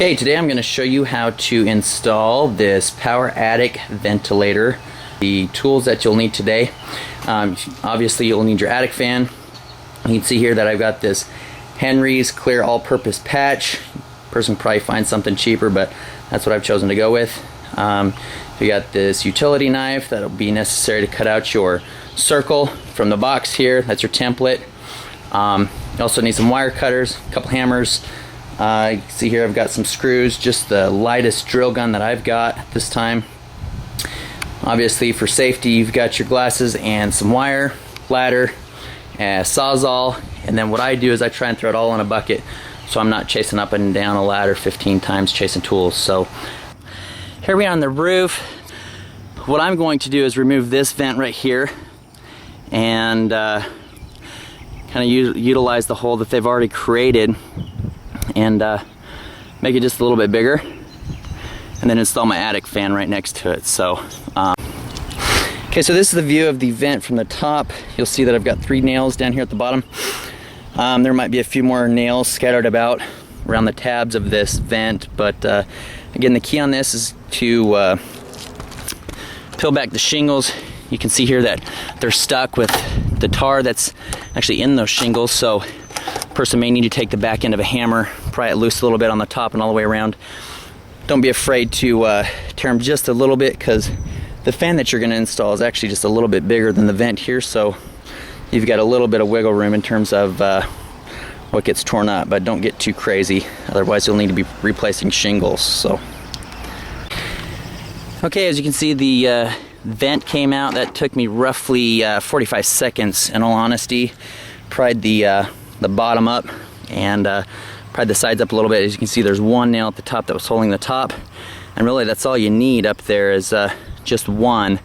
Okay, today I'm going to show you how to install this power attic ventilator. The tools that you'll need today, obviously you'll need your attic fan. You can see here that I've got this Henry's clear all-purpose patch. Person probably finds something cheaper, but that's what I've chosen to go with. You got this utility knife that'll be necessary to cut out your circle from the box here. That's your template. You also need some wire cutters, a couple hammers. You can see here I've got some screws, just the lightest drill gun that I've got this time. Obviously for safety you've got your glasses and some wire, ladder, sawzall, and then what I do is I try and throw it all in a bucket so I'm not chasing up and down a ladder 15 times chasing tools. So here we are on the roof. What I'm going to do is remove this vent right here and kind of utilize the hole that they've already created and make it just a little bit bigger, and then install my attic fan right next to it. So okay, so this is the view of the vent from the top. You'll see that I've got 3 nails down here at the bottom. There might be a few more nails scattered about around the tabs of this vent, but again, the key on this is to peel back the shingles. You can see here that they're stuck with the tar that's actually in those shingles, so a person may need to take the back end of a hammer, pry it loose a little bit on the top and all the way around. Don't be afraid to tear them just a little bit, because the fan that you're going to install is actually just a little bit bigger than the vent here, so you've got a little bit of wiggle room in terms of what gets torn up, but don't get too crazy, otherwise you'll need to be replacing shingles. So okay, as you can see, the vent came out. That took me roughly 45 seconds in all honesty. Pried the bottom up and pried the sides up a little bit. As you can see, there's one nail at the top that was holding the top, and really that's all you need up there is just one.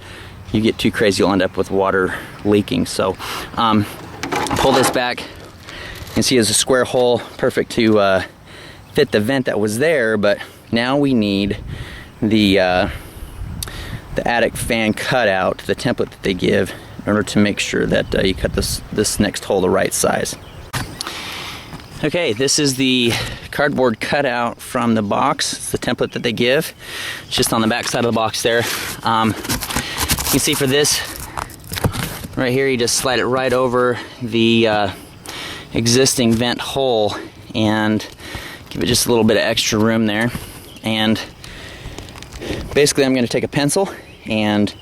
You get too crazy, you'll end up with water leaking. So pull this back. You can see it's a square hole, perfect to fit the vent that was there, but now we need the attic fan cutout, the template that they give, in order to make sure that you cut this next hole the right size. Okay, this is the cardboard cutout from the box. It's the template that they give. It's just on the back side of the box there. You can see for this right here, you just slide it right over the existing vent hole and give it just a little bit of extra room there. And basically I'm going to take a pencil and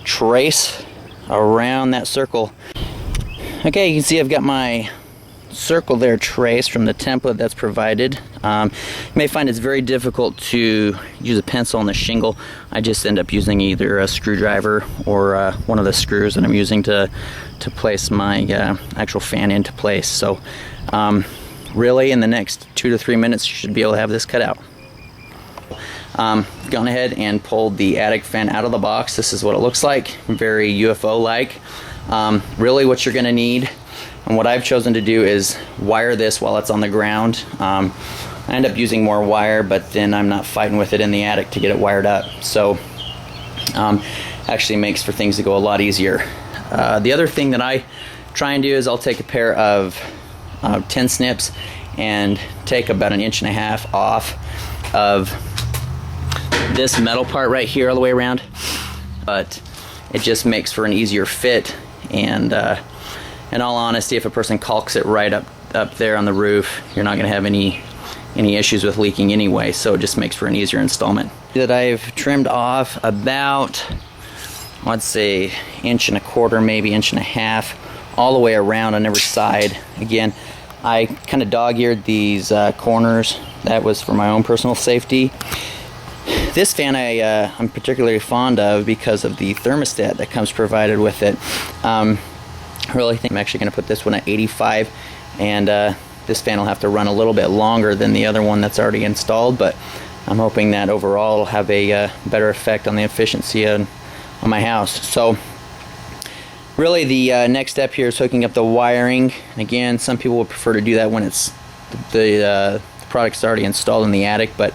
trace around that circle. Okay, you can see I've got my circle there traced from the template that's provided. You may find it's very difficult to use a pencil on the shingle. I just end up using either a screwdriver or one of the screws that I'm using to place my actual fan into place. So really in the next 2 to 3 minutes you should be able to have this cut out. Gone ahead and pulled the attic fan out of the box. This is what it looks like, very UFO-like. Really what you're going to need, and what I've chosen to do, is wire this while it's on the ground. I end up using more wire, but then I'm not fighting with it in the attic to get it wired up. So actually makes for things to go a lot easier. The other thing that I try and do is I'll take a pair of 10 snips and take about 1.5 inches off of this metal part right here all the way around, but it just makes for an easier fit. And in all honesty, if a person caulks it right up there on the roof, you're not going to have any issues with leaking anyway, so it just makes for an easier installment. That I've trimmed off about, let's say, 1.25 inches, maybe 1.5 inches, all the way around on every side. Again, I kind of dog-eared these corners. That was for my own personal safety. This fan I'm particularly fond of because of the thermostat that comes provided with it. I really think I'm actually going to put this one at 85, and this fan will have to run a little bit longer than the other one that's already installed, but I'm hoping that overall it'll have a better effect on the efficiency on my house. So really the next step here is hooking up the wiring. Again, some people would prefer to do that when it's the product's already installed in the attic, but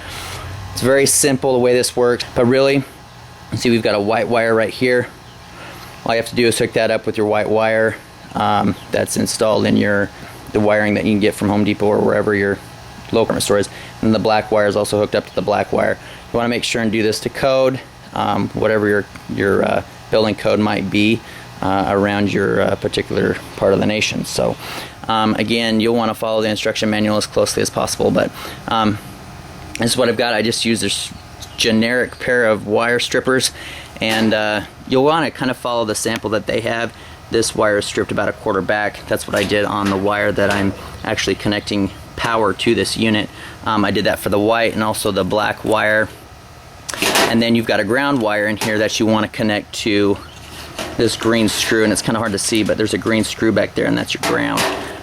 it's very simple the way this works. But really, you see we've got a white wire right here. All you have to do is hook that up with your white wire that's installed in the wiring that you can get from Home Depot or wherever you're local storage, and the black wire is also hooked up to the black wire. You want to make sure and do this to code, whatever your building code might be around your particular part of the nation. So again, you'll want to follow the instruction manual as closely as possible, but this is what I've got. I just use this generic pair of wire strippers, and you'll want to kind of follow the sample that they have. This wire is stripped about a quarter back. That's what I did on the wire that I'm actually connecting power to this unit. I did that for the white and also the black wire. And then you've got a ground wire in here that you want to connect to this green screw, and it's kind of hard to see, but there's a green screw back there, and that's your ground.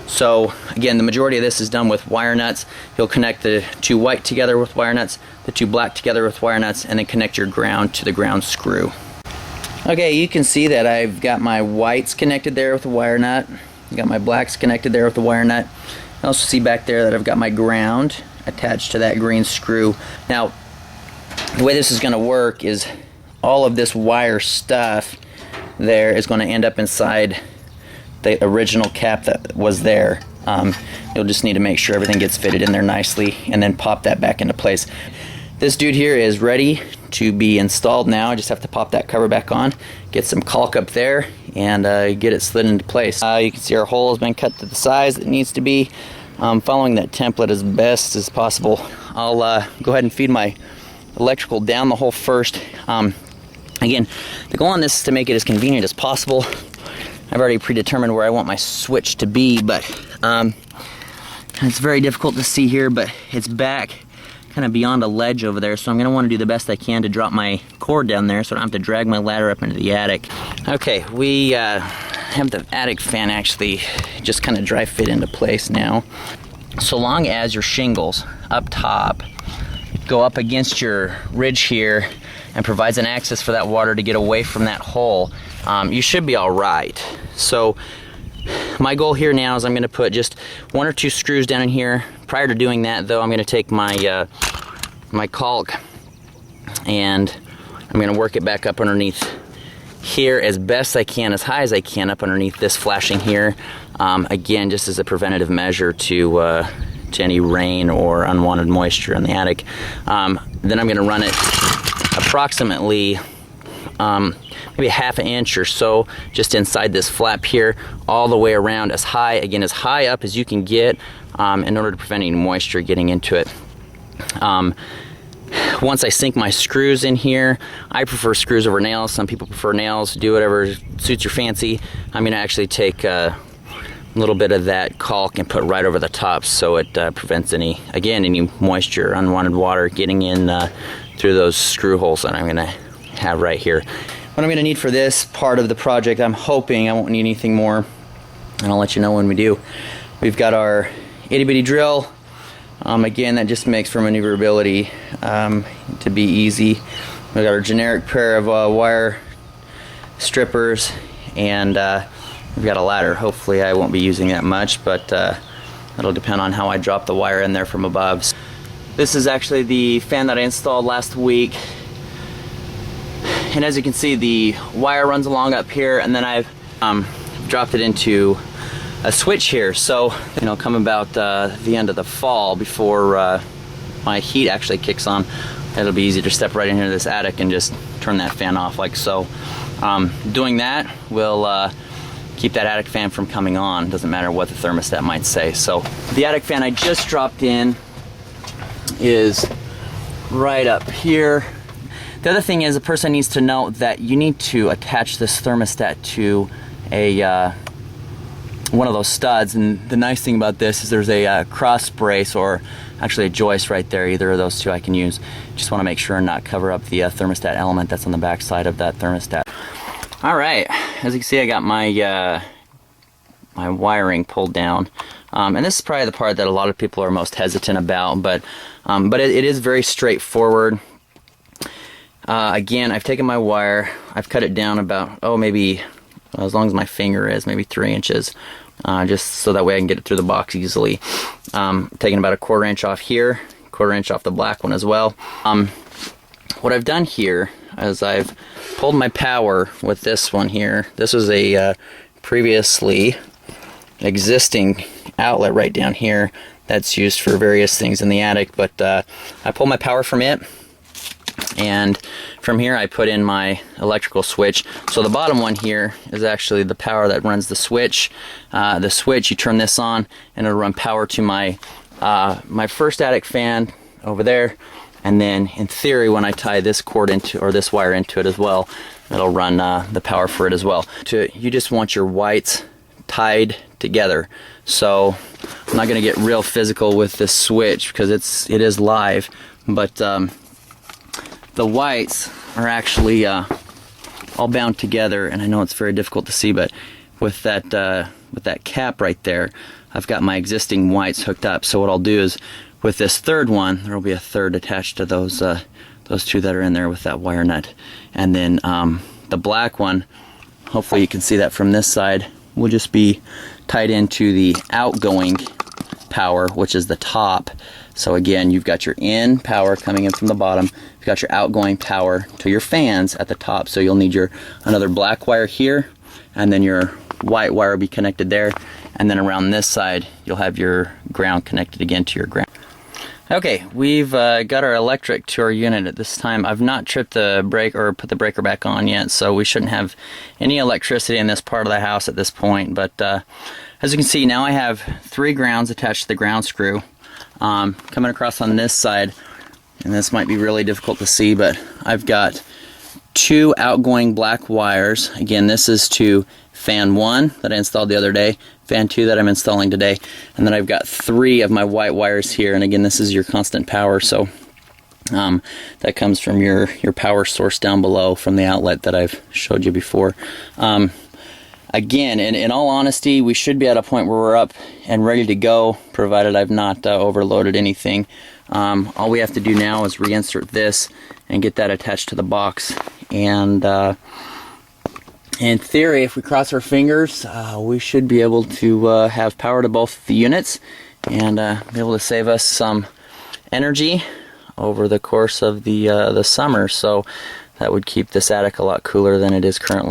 So again, the majority of this is done with wire nuts. You'll connect the two white together with wire nuts, the two black together with wire nuts, and then connect your ground to the ground screw. Okay, you can see that I've got my whites connected there with a wire nut. I've got my blacks connected there with a wire nut. You also see back there that I've got my ground attached to that green screw. Now, the way this is going to work is all of this wire stuff there is going to end up inside the original cap that was there. You'll just need to make sure everything gets fitted in there nicely and then pop that back into place. This dude here is ready to be installed now. I just have to pop that cover back on, get some caulk up there, and get it slid into place. You can see our hole has been cut to the size it needs to be. Following that template as best as possible. I'll go ahead and feed my electrical down the hole first. Again, the goal on this is to make it as convenient as possible. I've already predetermined where I want my switch to be, but it's very difficult to see here, but it's back kind of beyond a ledge over there, so I'm going to want to do the best I can to drop my cord down there so I don't have to drag my ladder up into the attic. Okay, we have the attic fan actually just kind of dry fit into place now. So long as your shingles up top go up against your ridge here and provides an access for that water to get away from that hole, you should be all right. So my goal here now is I'm going to put just 1 or 2 screws down in here. Prior to doing that, though, I'm going to take my my caulk and I'm going to work it back up underneath here as best I can, as high as I can, up underneath this flashing here. Again, just as a preventative measure to any rain or unwanted moisture in the attic. Then I'm going to run it approximately maybe a ½ inch or so just inside this flap here, all the way around, as high, again, as high up as you can get in order to prevent any moisture getting into it. Once I sink my screws in here, I prefer screws over nails. Some people prefer nails. Do whatever suits your fancy. I'm going to actually take a little bit of that caulk and put right over the top so it prevents any moisture, unwanted water getting in through those screw holes that I'm going to have right here. What I'm going to need for this part of the project, I'm hoping I won't need anything more, and I'll let you know when we do. We've got our itty bitty drill. Again, that just makes for maneuverability to be easy. We've got our generic pair of wire strippers, and we've got a ladder. Hopefully I won't be using that much, but that'll depend on how I drop the wire in there from above. This is actually the fan that I installed last week. And as you can see, the wire runs along up here, and then I've dropped it into a switch here. So, come about the end of the fall, before my heat actually kicks on, it'll be easy to step right in here to this attic and just turn that fan off like so. Doing that will keep that attic fan from coming on. Doesn't matter what the thermostat might say. So the attic fan I just dropped in is right up here. The other thing is, a person needs to know that you need to attach this thermostat to a one of those studs, and the nice thing about this is there's a cross brace, or actually a joist right there. Either of those two I can use. Just want to make sure and not cover up the thermostat element that's on the back side of that thermostat. All right, as you can see, I got my my wiring pulled down, and this is probably the part that a lot of people are most hesitant about, but it is very straightforward. Again, I've taken my wire, I've cut it down about, maybe as long as my finger is, maybe 3 inches, just so that way I can get it through the box easily. Taking about a 1/4 inch off here, 1/4 inch off the black one as well. What I've done here is I've pulled my power with this one here. This was a previously existing outlet right down here that's used for various things in the attic, but I pull my power from it, and from here I put in my electrical switch. So the bottom one here is actually the power that runs the switch. The switch, you turn this on and it'll run power to my my first attic fan over there, and then in theory when I tie this cord into, or this wire into it as well, it'll run the power for it as well. You just want your whites tied together. So I'm not going to get real physical with this switch because it is live, but the whites are actually all bound together, and I know it's very difficult to see, but with that cap right there, I've got my existing whites hooked up. So what I'll do is with this third one, there will be a third attached to those two that are in there with that wire nut, and then the black one, hopefully you can see that from this side, will just be tied into the outgoing power, which is the top. So again, you've got your in power coming in from the bottom, you've got your outgoing power to your fans at the top. So you'll need another black wire here, and then your white wire will be connected there, and then around this side you'll have your ground connected again to your ground. Okay, we've got our electric to our unit at this time. I've not tripped the brake or put the breaker back on yet, so we shouldn't have any electricity in this part of the house at this point. But as you can see, now I have 3 grounds attached to the ground screw. Coming across on this side, and this might be really difficult to see, but I've got 2 outgoing black wires. Again, this is to fan 1 that I installed the other day, fan 2 that I'm installing today, and then I've got 3 of my white wires here. And again, this is your constant power, so that comes from your power source down below from the outlet that I've showed you before. Again, in all honesty, we should be at a point where we're up and ready to go, provided I've not overloaded anything. All we have to do now is reinsert this and get that attached to the box, and in theory, if we cross our fingers, we should be able to have power to both the units and be able to save us some energy over the course of the summer. So that would keep this attic a lot cooler than it is currently.